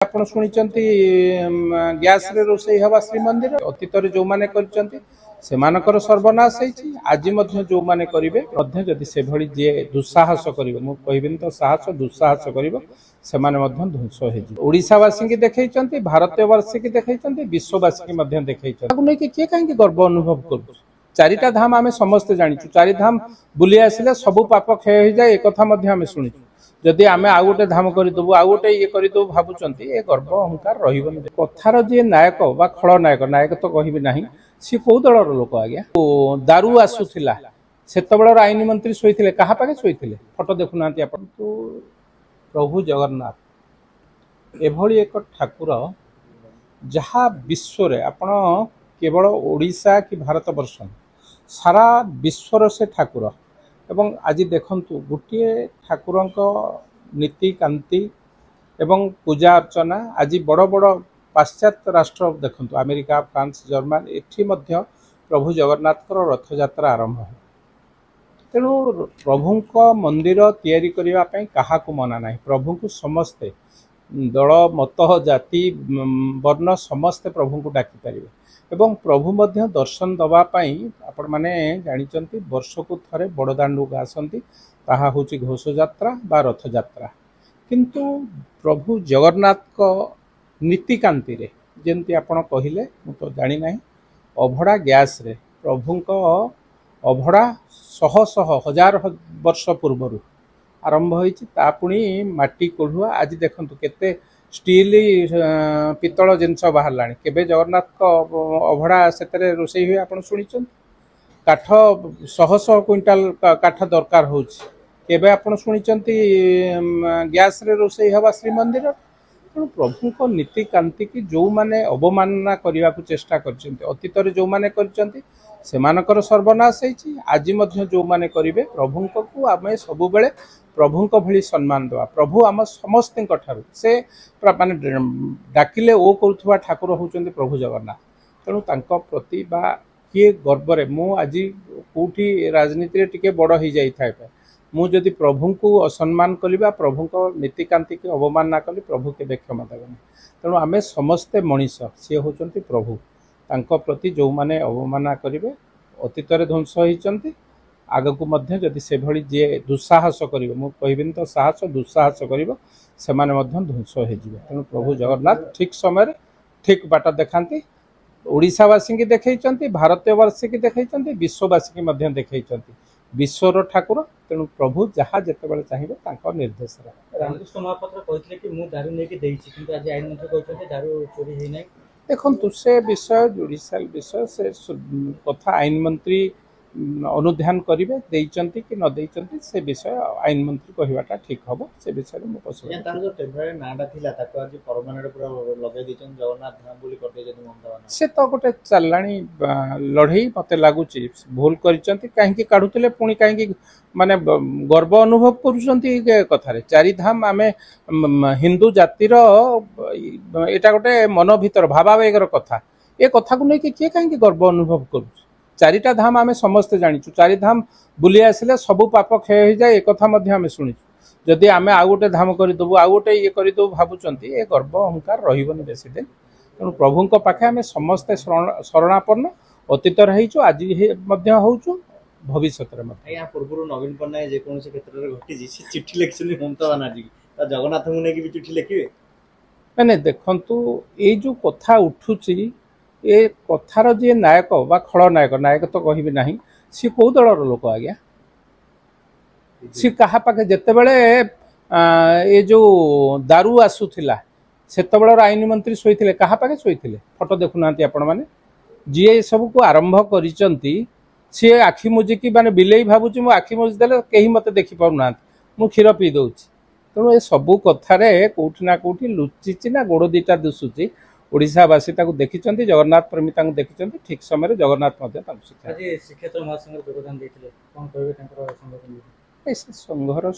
आपण शुणिचंती गैस रे रोसई हवा श्रीमंदिर अतीत जो माने करचंती सेमानकर सर्वनाश होईछि आज मध्य जो माने करिवे मध्य जदि से भली जे दुस्साहस करिवे मु कहिबिन तो साहस दुस्साहस करिवो सेमाने मध्य ध्वंस हेजि ओडिसावासी की देखैचंती भारतवासी की देखैचंती विश्ववासी की मध्य देखैचंती ताकु नै कि के काहे कि गर्व अनुभव करू चारिटा धाम आमे समस्त जानिछु चारि धाम बुली आसिले सब पाप क्षय हो जाए एकथा मध्य आमे सुनिछु जदि आमे आ गोटे धाम करदेबू आ गोटे ये करदेबू भावुंट ये गर्व अहंकार रही कथार जी नायक बा खलनायक नायक तो कहबी ना सी कौ दलर लोक आज्ञा दारू आसूला से आईन मंत्री शोते क्या पाखे शोते फटो देखुना प्रभु जगन्नाथ एभली एक ठाकुर जहा विश्व आपण केवल ओडिशा कि भारत वर्ष सारा विश्वर से ठाकुर एवं आज देखंतु गोटे ठाकुर नीति कांति एवं पूजा अर्चना आज बड़ बड़ पाश्चात्य राष्ट्र देखंतु अमेरिका फ्रांस जर्मन एठी मध्य प्रभु जगन्नाथ रथ यात्रा आरंभ है तेणु प्रभु मंदिर तैयारी करने क्या मना ना प्रभु को समस्ते दल मत जाति वर्ण समस्ते प्रभु को डाकी पारे एवं प्रभु मध्य दर्शन दवापाई आपण माने जानिचंती वर्ष को थरे बड़दाण्ड को आसंती ताहा होची घोष यात्रा बा रथ यात्रा किंतु प्रभु जगन्नाथ को नीति कांति रे जेंती आपण कहिले मु तो जानि नाही अभड़ा गैस रे प्रभु को अभड़ा शह शह हजार वर्ष पूर्व आरंभ होईची ता पुणी माटी कोढ़ुआ आज देखंतु केते स्टील पितल जिनस बाहर केबे जगन्नाथ को अभड़ा से रोषे हुए आप शुणी काठ शह शह क्विंटाल काठ दरकार होबे आप शुणी गैस रे रोषे हवा श्रीमंदिर तेणु प्रभु को नीति कांति की जो माने अवमानना करने को चेष्टा करतीत जो माने कर सर्वनाश होईछि आज मध्य जो माने करिवे प्रभु को आमे सब बेले प्रभु भली सम्मान देवा प्रभु आम समस्त से माने डाकिले ओ करुवा ठाकुर होउचंदी प्रभु जगन्नाथ तेणु तांको प्रति बा किए गर्व रे मु आज कोठी राजनीति रे टिके बड़ हो जाई थाए मु जदि प्रभु को असम्मान कलिबा प्रभु को नीति कांति के अवमानना कली प्रभु के क्षमा देबनी तेणु आमे समस्ते मनीष सी होउचंदी प्रभु तांको प्रति जो माने अवमानना करिवे अतीत रे ध्वंस होइचंती आगकू मध्य जदि से भली जे दुस्साहस करिवे मु कहिबिन तो साहस दुस्साहस करिवो सेमाने मध्य ध्वंस हो जिवे तेणु प्रभु जगन्नाथ ठीक समय ठीक बाट देखांती ओडिसावासी की देखैचंती भारतवासी की देखैचंती विश्ववासी की मध्य देखैचंती विश्वर ठाकुर तेणु प्रभु जहाँ जितेबाला चाहिए तांको निर्देश रामकृष्ण महापात्र कहते कि मु दारू लेके देइछि किंतु आज आईन मंत्री कहते दारू चोरी हे नै देखु से विषय जुडिशियल विषय से कथा आईन मंत्री अनुध्यान करेंगे देइचंती कि न देइचंती से विषय आईन मंत्री कहवाटा ठीक हम से विषय में पसंद तार जो टेम्पररी नाडा थिला ताको आज परमानेंट पूरा लगे दिचन जगन्नाथ धाम बोली करते जदी ममता से तो गोटे चलाणी लड़ई मते लागुची भूल करिचंती काहे कि काढुतले पुणी काहे कि माने गर्व अनुभव करूचंती कथा रे चारि धाम आमे हिंदू जातिर एटा गोटे मन भीतर भावावेगर कथा ए कथा को नै कि के काहे कि गर्व अनुभव करू चारिटा धाम आमे समस्त जानिछु चारि धाम बुली आसिले सब पाप क्षय हो जाए एकथा मध्य आमे सुनिछु जदि आमे आ गोटे धाम करदेबू आ गोटे ये करदेबू भावुंट ये गर्व अहंकार रहिबनी बेसी दिन तेणु प्रभु पाखे आमे समस्ते शरणापन्न अतीत रहीछु आज मध्य होउछु भविष्य या पूर्व नवीन पट्टनायक जेकोसी क्षेत्र में घटी चिठी लिखी ममता बानार्जी जगन्नाथ को लेकिन भी चिठी लिखे मैंने देखंतु ये जो कथा उठुची ए कथार जी नायक बा खलनायक नायक तो कहबी ना सी कौ दलर लोक आज्ञा सी क्या पाखे जिते बड़े ये जो दारू आसूला से आईन मंत्री शोते क्या पाखे शोते फटो देखुना आपण मैंने जी सब को आरंभ करिचंती सी आखि मुझिकी माने बिलेई भावुची मु आखि मुझी देले केही मते देखि पाउना मु क्षीर पी दउची तेणु ये सबू कथारे कोठी ना कोठी लुचिची ना गोड़ दीटा दिशुची ओडिशावासी देखिचंती जगन्नाथ प्रेमी देखिचंती ठीक समय जगन्नाथ शिक्षा श्रीक्षेत्र महासंघ योगदान देथिले कोन कहबे संघर